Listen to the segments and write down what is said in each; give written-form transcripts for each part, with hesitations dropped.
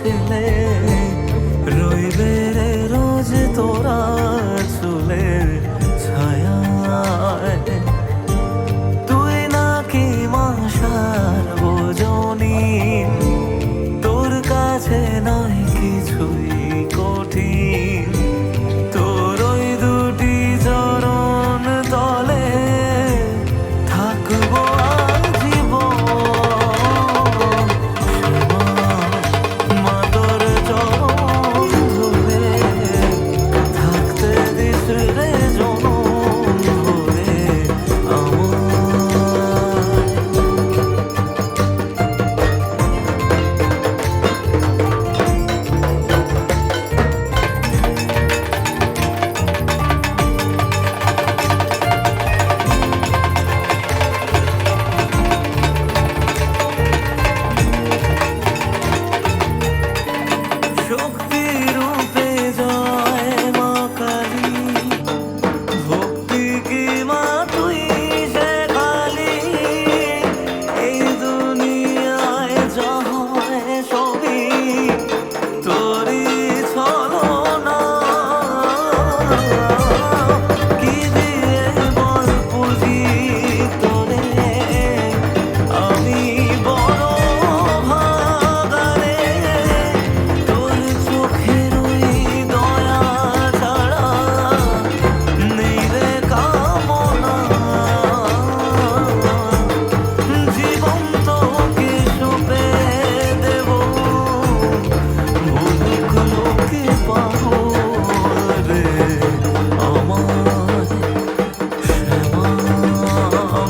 হাসলে রইবে রে রোজ তোরা চুলের ছায়ায়। তুই নাকি মাসার বোঝনি, তোর কাছে নয় কিছুই কঠিন। তোর ওই দুটি চরণ তলে থাকবো আজীবন। মা তোর চরণ ধরে থাকতে দিস রে জনম ভরে শক্তি রূপে জয় মা কালী। ভক্তি কি মা তুই সে খালি, এই দুনিয়ায় যা হয় সবই তোরই ছলনা। কি দিয়ে বল পুজি তোরে, আমি বড় ভাগারে। তোর চোখের ওই দয়া ছাড়া নেই রে কামনা। জীবন তোকে সঁপে দেব, ভুলুক লোকে পাগল রে আমার। শ্যামা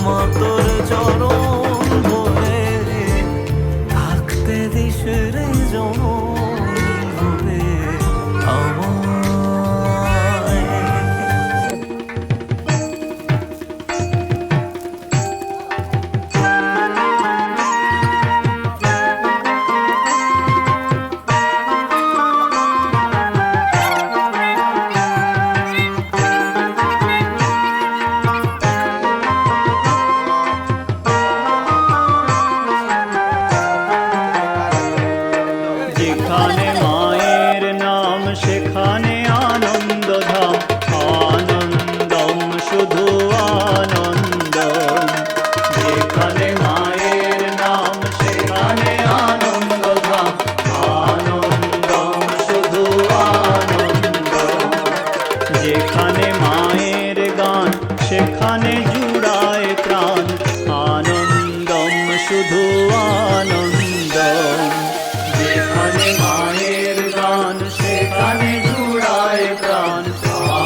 মা তোর চরণ ধরে থাকতে দিস রে জনম ভরে আমায়। যেখানে মায়ের নাম সেখানে আনন্দ ধাম, আনন্দম শুধু আনন্দম। যেখানে মায়ের নাম সেখানে আনন্দ ধাম, আনন্দম শুধু আনন্দম। যেখানে মায়ের গান সেখানে জুড়ায় প্রাণ, আনন্দম শুধু আনন্দম। যেখানে মায়ের গান সেখানে জুড়ায় প্রাণ,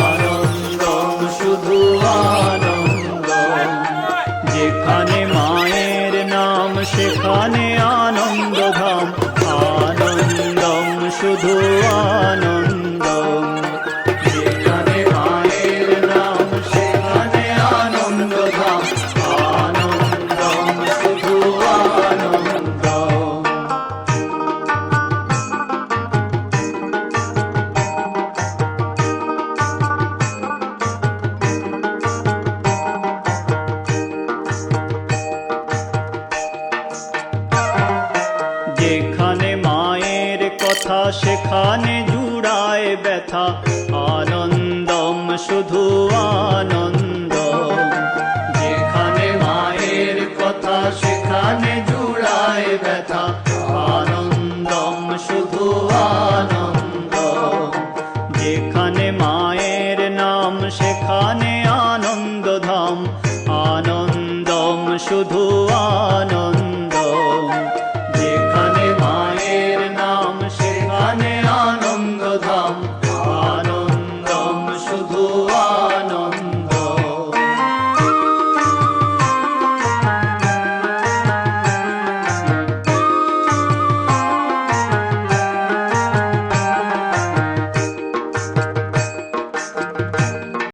আনন্দম শুধু আনন্দম। যেখানে মায়ের নাম সেখানে আনন্দ ধাম, আনন্দম শুধু আনন্দম। যেখানে মায়ের নাম সেখানে আনন্দ ধাম, আনন্দম শুধু আনন্দম। যেখানে মায়ের কথা সেখানে জুড়ায় ব্যথা, আনন্দম শুধু আনন্দম। যেখানে মায়ের কথা সেখানে জুড়ায় ব্যথা,